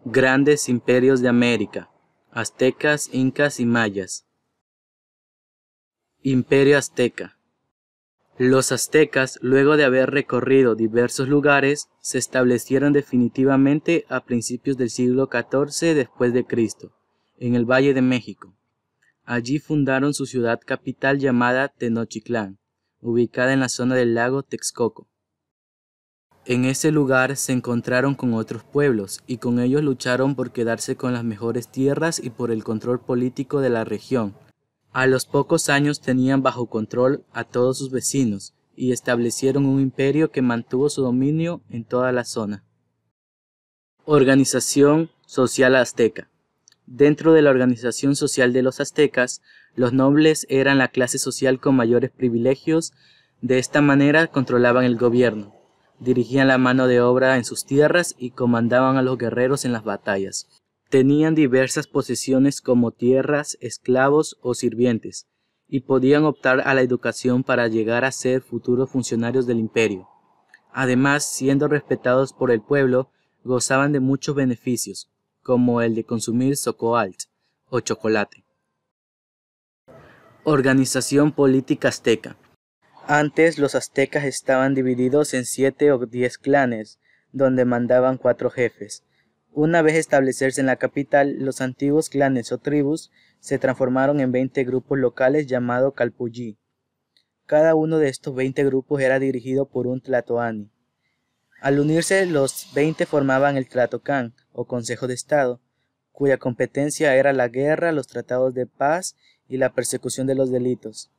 Grandes imperios de América: aztecas, incas y mayas. Imperio azteca. Los aztecas, luego de haber recorrido diversos lugares, se establecieron definitivamente a principios del siglo XIV después de Cristo, en el Valle de México. Allí fundaron su ciudad capital llamada Tenochtitlán, ubicada en la zona del lago Texcoco. En ese lugar se encontraron con otros pueblos y con ellos lucharon por quedarse con las mejores tierras y por el control político de la región. A los pocos años tenían bajo control a todos sus vecinos y establecieron un imperio que mantuvo su dominio en toda la zona. Organización social azteca. Dentro de la organización social de los aztecas, los nobles eran la clase social con mayores privilegios. De esta manera controlaban el gobierno, dirigían la mano de obra en sus tierras y comandaban a los guerreros en las batallas. Tenían diversas posesiones como tierras, esclavos o sirvientes, y podían optar a la educación para llegar a ser futuros funcionarios del imperio. Además, siendo respetados por el pueblo, gozaban de muchos beneficios, como el de consumir xocoalt o chocolate. Organización política azteca. Antes los aztecas estaban divididos en 7 o 10 clanes, donde mandaban 4 jefes. Una vez establecerse en la capital, los antiguos clanes o tribus se transformaron en 20 grupos locales llamados calpulli. Cada uno de estos 20 grupos era dirigido por un tlatoani. Al unirse, los 20 formaban el Tlatocán, o Consejo de Estado, cuya competencia era la guerra, los tratados de paz y la persecución de los delitos.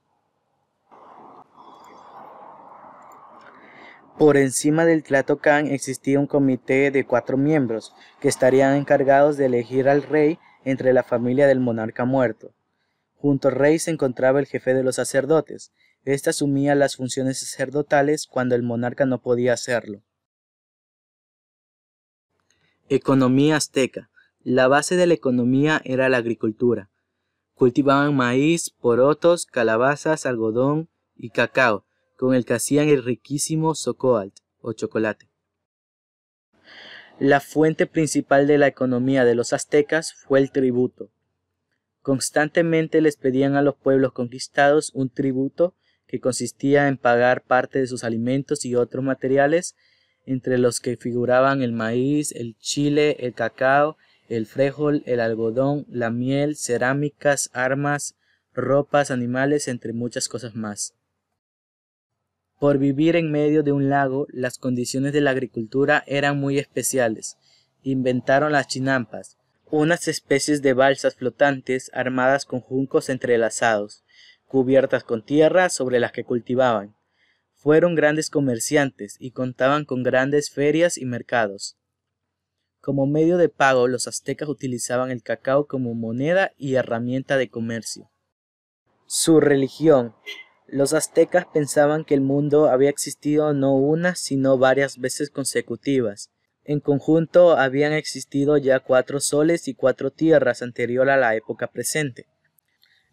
Por encima del Tlatocán existía un comité de 4 miembros, que estarían encargados de elegir al rey entre la familia del monarca muerto. Junto al rey se encontraba el jefe de los sacerdotes. Este asumía las funciones sacerdotales cuando el monarca no podía hacerlo. Economía azteca. La base de la economía era la agricultura. Cultivaban maíz, porotos, calabazas, algodón y cacao, con el que hacían el riquísimo xocoalt o chocolate. La fuente principal de la economía de los aztecas fue el tributo. Constantemente les pedían a los pueblos conquistados un tributo que consistía en pagar parte de sus alimentos y otros materiales, entre los que figuraban el maíz, el chile, el cacao, el frijol, el algodón, la miel, cerámicas, armas, ropas, animales, entre muchas cosas más. Por vivir en medio de un lago, las condiciones de la agricultura eran muy especiales. Inventaron las chinampas, unas especies de balsas flotantes armadas con juncos entrelazados, cubiertas con tierra sobre las que cultivaban. Fueron grandes comerciantes y contaban con grandes ferias y mercados. Como medio de pago, los aztecas utilizaban el cacao como moneda y herramienta de comercio. Su religión. Los aztecas pensaban que el mundo había existido no una, sino varias veces consecutivas. En conjunto habían existido ya 4 soles y 4 tierras anterior a la época presente.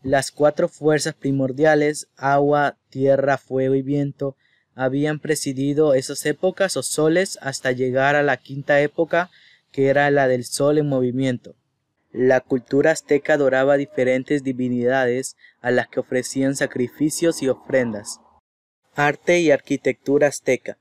Las 4 fuerzas primordiales, agua, tierra, fuego y viento, habían presidido esas épocas o soles hasta llegar a la 5ª época, que era la del sol en movimiento. La cultura azteca adoraba diferentes divinidades a las que ofrecían sacrificios y ofrendas. Arte y arquitectura azteca.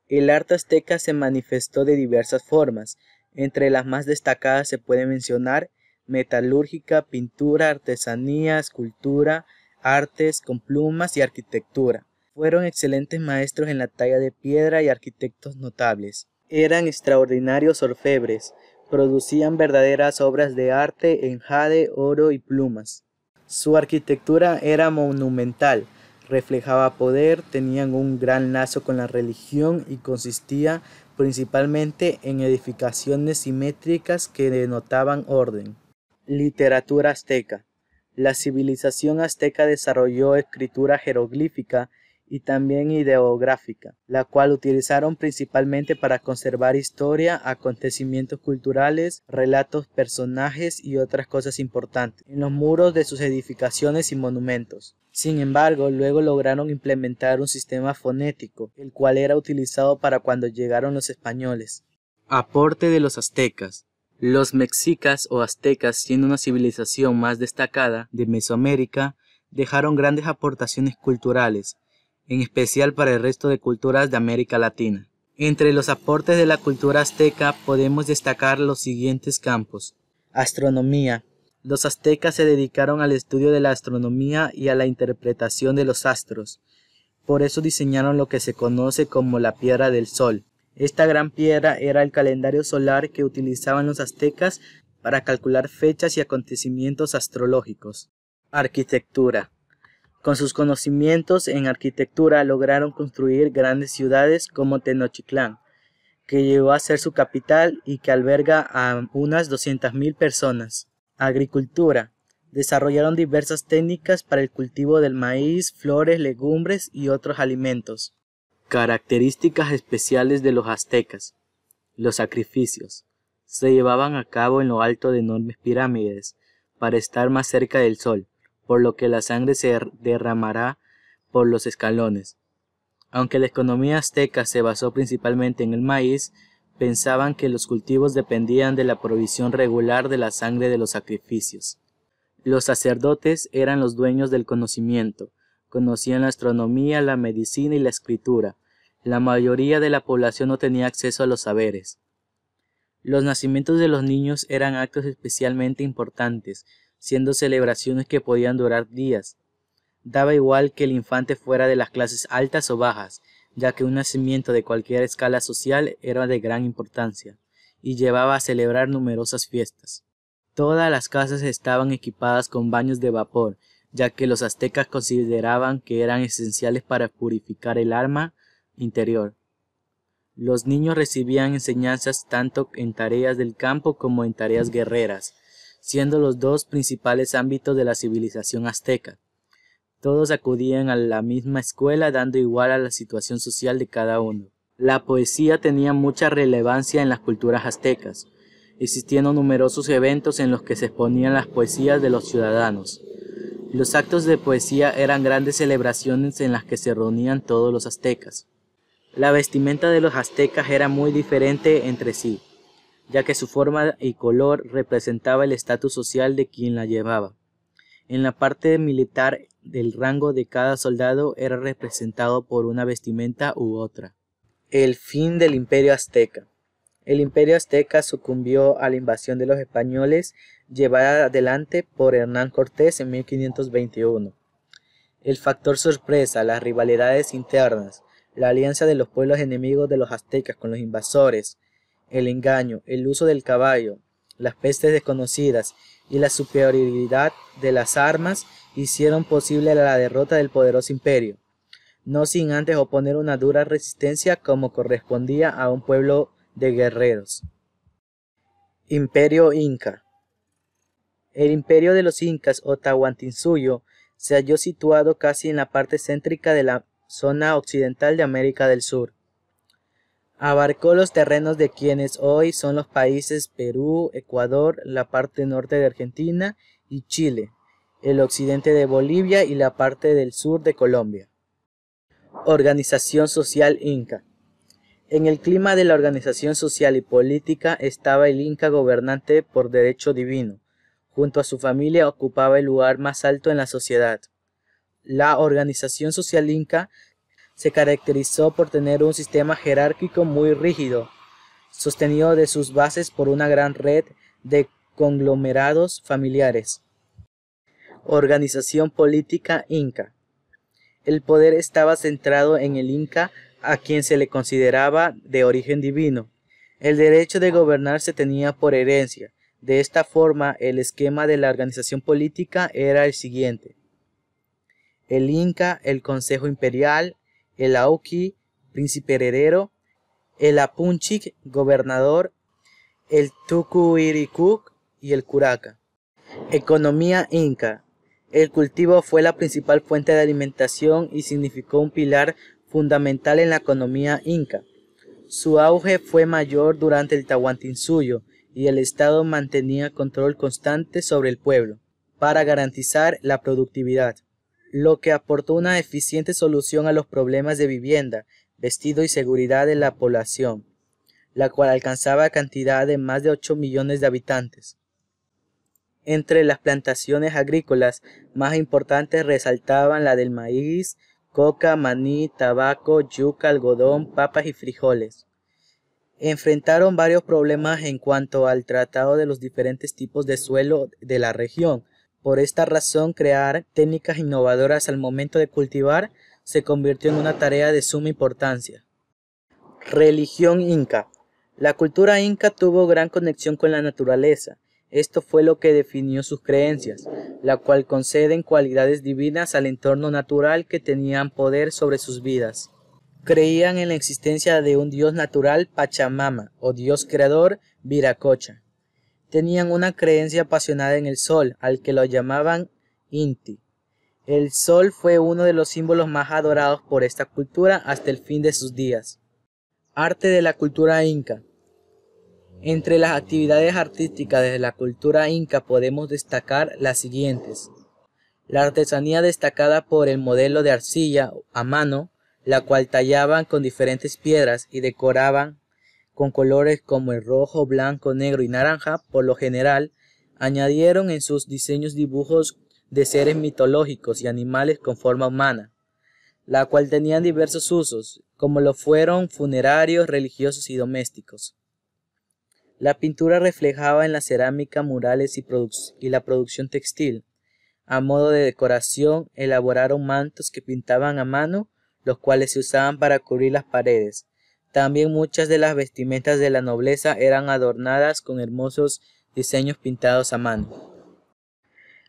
El arte azteca se manifestó de diversas formas. Entre las más destacadas se puede mencionar metalúrgica, pintura, artesanía, escultura, artes con plumas y arquitectura. Fueron excelentes maestros en la talla de piedra y arquitectos notables. Eran extraordinarios orfebres, producían verdaderas obras de arte en jade, oro y plumas. Su arquitectura era monumental, reflejaba poder, tenían un gran lazo con la religión y consistía principalmente en edificaciones simétricas que denotaban orden. Literatura azteca. La civilización azteca desarrolló escritura jeroglífica y también ideográfica, la cual utilizaron principalmente para conservar historia, acontecimientos culturales, relatos, personajes y otras cosas importantes en los muros de sus edificaciones y monumentos. Sin embargo, luego lograron implementar un sistema fonético, el cual era utilizado para cuando llegaron los españoles. Aporte de los aztecas. Los mexicas o aztecas, siendo una civilización más destacada de Mesoamérica, dejaron grandes aportaciones culturales, en especial para el resto de culturas de América Latina. Entre los aportes de la cultura azteca podemos destacar los siguientes campos. Astronomía. Los aztecas se dedicaron al estudio de la astronomía y a la interpretación de los astros. Por eso diseñaron lo que se conoce como la piedra del sol. Esta gran piedra era el calendario solar que utilizaban los aztecas para calcular fechas y acontecimientos astrológicos. Arquitectura. Con sus conocimientos en arquitectura lograron construir grandes ciudades como Tenochtitlán, que llegó a ser su capital y que alberga a unas 200,000 personas. Agricultura. Desarrollaron diversas técnicas para el cultivo del maíz, flores, legumbres y otros alimentos. Características especiales de los aztecas. Los sacrificios. Se llevaban a cabo en lo alto de enormes pirámides, para estar más cerca del sol, por lo que la sangre se derramará por los escalones. Aunque la economía azteca se basó principalmente en el maíz, pensaban que los cultivos dependían de la provisión regular de la sangre de los sacrificios. Los sacerdotes eran los dueños del conocimiento, conocían la astronomía, la medicina y la escritura. La mayoría de la población no tenía acceso a los saberes. Los nacimientos de los niños eran actos especialmente importantes, siendo celebraciones que podían durar días. Daba igual que el infante fuera de las clases altas o bajas, ya que un nacimiento de cualquier escala social era de gran importancia, y llevaba a celebrar numerosas fiestas. Todas las casas estaban equipadas con baños de vapor, ya que los aztecas consideraban que eran esenciales para purificar el alma interior. Los niños recibían enseñanzas tanto en tareas del campo como en tareas guerreras, siendo los dos principales ámbitos de la civilización azteca. Todos acudían a la misma escuela, dando igual a la situación social de cada uno. La poesía tenía mucha relevancia en las culturas aztecas, existiendo numerosos eventos en los que se exponían las poesías de los ciudadanos. Los actos de poesía eran grandes celebraciones en las que se reunían todos los aztecas. La vestimenta de los aztecas era muy diferente entre sí, ya que su forma y color representaba el estatus social de quien la llevaba. En la parte militar, el rango de cada soldado era representado por una vestimenta u otra. El fin del Imperio Azteca. El Imperio Azteca sucumbió a la invasión de los españoles llevada adelante por Hernán Cortés en 1521. El factor sorpresa, las rivalidades internas, la alianza de los pueblos enemigos de los aztecas con los invasores, el engaño, el uso del caballo, las pestes desconocidas y la superioridad de las armas hicieron posible la derrota del poderoso imperio, no sin antes oponer una dura resistencia como correspondía a un pueblo de guerreros. Imperio Inca. El imperio de los incas o Tahuantinsuyo se halló situado casi en la parte céntrica de la zona occidental de América del Sur. Abarcó los terrenos de quienes hoy son los países Perú, Ecuador, la parte norte de Argentina y Chile, el occidente de Bolivia y la parte del sur de Colombia. Organización social inca. En el clima de la organización social y política estaba el inca gobernante por derecho divino. Junto a su familia ocupaba el lugar más alto en la sociedad. La organización social inca se caracterizó por tener un sistema jerárquico muy rígido, sostenido de sus bases por una gran red de conglomerados familiares. Organización política inca. El poder estaba centrado en el inca, a quien se le consideraba de origen divino. El derecho de gobernar se tenía por herencia. De esta forma, el esquema de la organización política era el siguiente: el inca, el consejo imperial, el auqui, príncipe heredero, el apunchic, gobernador, el tucuiricuc y el curaca. Economía inca. El cultivo fue la principal fuente de alimentación y significó un pilar fundamental en la economía inca. Su auge fue mayor durante el Tahuantinsuyo y el Estado mantenía control constante sobre el pueblo para garantizar la productividad, lo que aportó una eficiente solución a los problemas de vivienda, vestido y seguridad de la población. la cual alcanzaba cantidad de más de 8 millones de habitantes. Entre las plantaciones agrícolas más importantes resaltaban la del maíz, coca, maní, tabaco, yuca, algodón, papas y frijoles. Enfrentaron varios problemas en cuanto al tratado de los diferentes tipos de suelo de la región. Por esta razón, crear técnicas innovadoras al momento de cultivar se convirtió en una tarea de suma importancia. Religión inca. La cultura inca tuvo gran conexión con la naturaleza. Esto fue lo que definió sus creencias, la cual conceden cualidades divinas al entorno natural que tenían poder sobre sus vidas. Creían en la existencia de un dios natural, Pachamama, o dios creador, Viracocha. Tenían una creencia apasionada en el sol, al que lo llamaban Inti. El sol fue uno de los símbolos más adorados por esta cultura hasta el fin de sus días. Arte de la cultura inca. Entre las actividades artísticas de la cultura inca podemos destacar las siguientes. La artesanía destacada por el modelo de arcilla a mano, la cual tallaban con diferentes piedras y decoraban con colores como el rojo, blanco, negro y naranja. Por lo general, añadieron en sus diseños dibujos de seres mitológicos y animales con forma humana, la cual tenían diversos usos, como lo fueron funerarios, religiosos y domésticos. La pintura reflejaba en la cerámica murales y la producción textil. A modo de decoración, elaboraron mantos que pintaban a mano, los cuales se usaban para cubrir las paredes. También muchas de las vestimentas de la nobleza eran adornadas con hermosos diseños pintados a mano.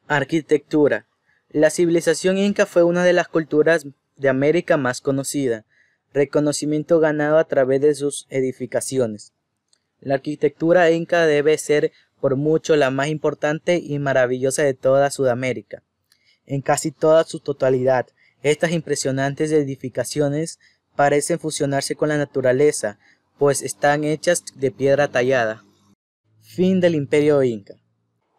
Arquitectura. La civilización inca fue una de las culturas de América más conocida, reconocimiento ganado a través de sus edificaciones. La arquitectura inca debe ser por mucho la más importante y maravillosa de toda Sudamérica. En casi toda su totalidad, estas impresionantes edificaciones parecen fusionarse con la naturaleza, pues están hechas de piedra tallada. Fin del Imperio Inca.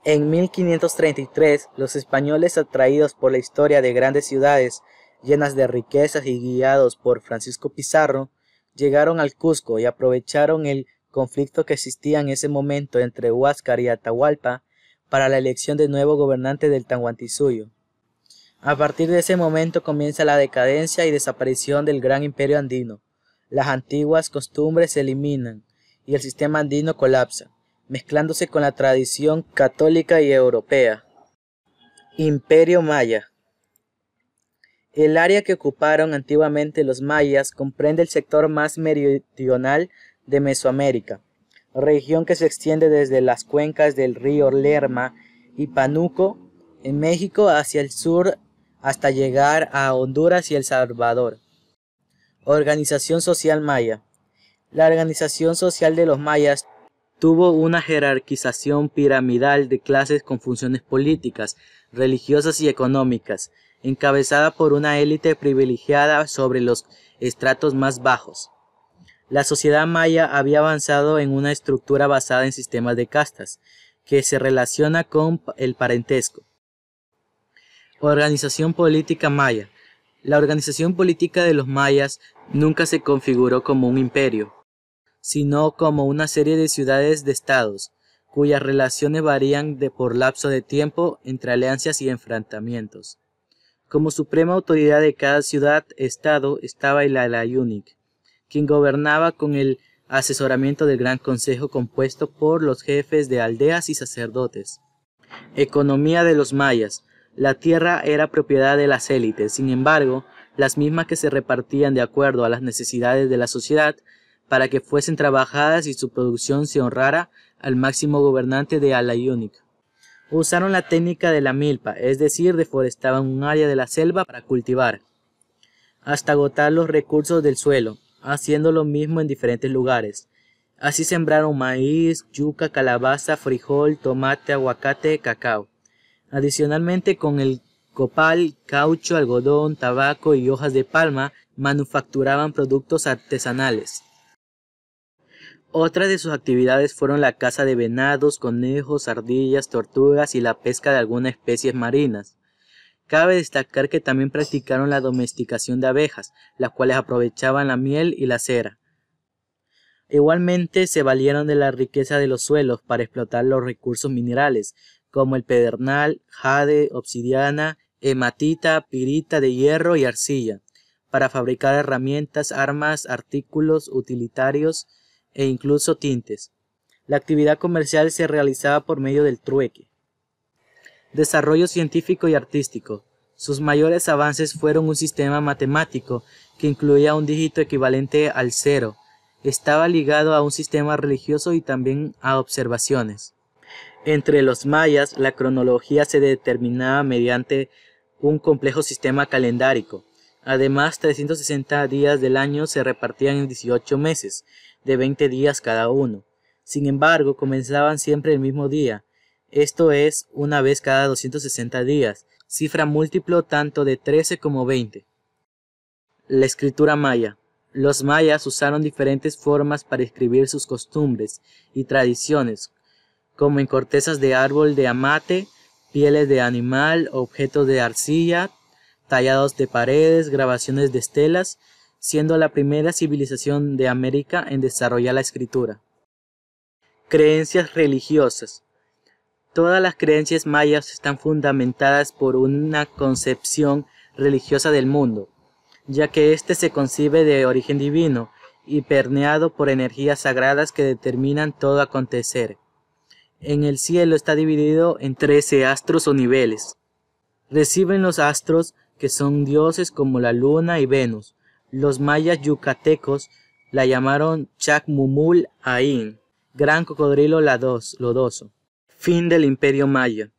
En 1533, los españoles, atraídos por la historia de grandes ciudades llenas de riquezas y guiados por Francisco Pizarro, llegaron al Cusco y aprovecharon el conflicto que existía en ese momento entre Huáscar y Atahualpa para la elección de nuevo gobernante del Tahuantinsuyo. A partir de ese momento comienza la decadencia y desaparición del gran imperio andino. Las antiguas costumbres se eliminan y el sistema andino colapsa, mezclándose con la tradición católica y europea. Imperio Maya. El área que ocuparon antiguamente los mayas comprende el sector más meridional de Mesoamérica, región que se extiende desde las cuencas del río Lerma y Pánuco en México hacia el sur hasta llegar a Honduras y El Salvador. Organización social maya. La organización social de los mayas tuvo una jerarquización piramidal de clases con funciones políticas, religiosas y económicas, encabezada por una élite privilegiada sobre los estratos más bajos. La sociedad maya había avanzado en una estructura basada en sistemas de castas, que se relaciona con el parentesco. Organización política maya. La organización política de los mayas nunca se configuró como un imperio, sino como una serie de ciudades de estados, cuyas relaciones varían por lapso de tiempo entre alianzas y enfrentamientos. Como suprema autoridad de cada ciudad-estado estaba el Alayunic, quien gobernaba con el asesoramiento del Gran Consejo compuesto por los jefes de aldeas y sacerdotes. Economía de los mayas. La tierra era propiedad de las élites, sin embargo, las mismas que se repartían de acuerdo a las necesidades de la sociedad para que fuesen trabajadas y su producción se honrara al máximo gobernante de Alayunic. Usaron la técnica de la milpa, es decir, deforestaban un área de la selva para cultivar, hasta agotar los recursos del suelo, haciendo lo mismo en diferentes lugares. Así sembraron maíz, yuca, calabaza, frijol, tomate, aguacate, cacao. Adicionalmente, con el copal, caucho, algodón, tabaco y hojas de palma, manufacturaban productos artesanales. Otras de sus actividades fueron la caza de venados, conejos, ardillas, tortugas y la pesca de algunas especies marinas. Cabe destacar que también practicaron la domesticación de abejas, las cuales aprovechaban la miel y la cera. Igualmente se valieron de la riqueza de los suelos para explotar los recursos minerales, como el pedernal, jade, obsidiana, hematita, pirita de hierro y arcilla, para fabricar herramientas, armas, artículos utilitarios e incluso tintes. La actividad comercial se realizaba por medio del trueque. Desarrollo científico y artístico. Sus mayores avances fueron un sistema matemático que incluía un dígito equivalente al 0. Estaba ligado a un sistema religioso y también a observaciones. Entre los mayas, la cronología se determinaba mediante un complejo sistema calendárico. Además, 360 días del año se repartían en 18 meses, de 20 días cada uno. Sin embargo, comenzaban siempre el mismo día, esto es, una vez cada 260 días, cifra múltiplo tanto de 13 como 20. La escritura maya. Los mayas usaron diferentes formas para escribir sus costumbres y tradiciones, como en cortezas de árbol de amate, pieles de animal, objetos de arcilla, tallados de paredes, grabaciones de estelas, siendo la primera civilización de América en desarrollar la escritura. Creencias religiosas. Todas las creencias mayas están fundamentadas por una concepción religiosa del mundo, ya que éste se concibe de origen divino y permeado por energías sagradas que determinan todo acontecer. En el cielo está dividido en 13 astros o niveles. Reciben los astros que son dioses como la luna y Venus. Los mayas yucatecos la llamaron Chacmumul Ain, gran cocodrilo lodoso. Fin del Imperio Maya.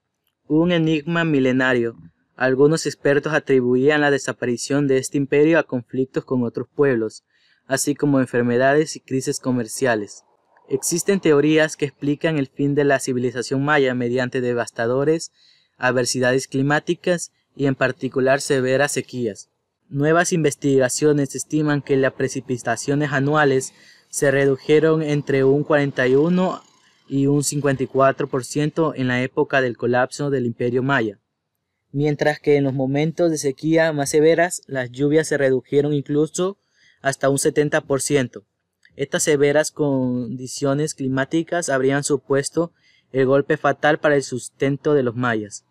Un enigma milenario. Algunos expertos atribuían la desaparición de este imperio a conflictos con otros pueblos, así como enfermedades y crisis comerciales. Existen teorías que explican el fin de la civilización maya mediante devastadores adversidades climáticas y en particular severas sequías. Nuevas investigaciones estiman que las precipitaciones anuales se redujeron entre un 41 y un 54% en la época del colapso del Imperio Maya, mientras que en los momentos de sequía más severas las lluvias se redujeron incluso hasta un 70%. Estas severas condiciones climáticas habrían supuesto el golpe fatal para el sustento de los mayas.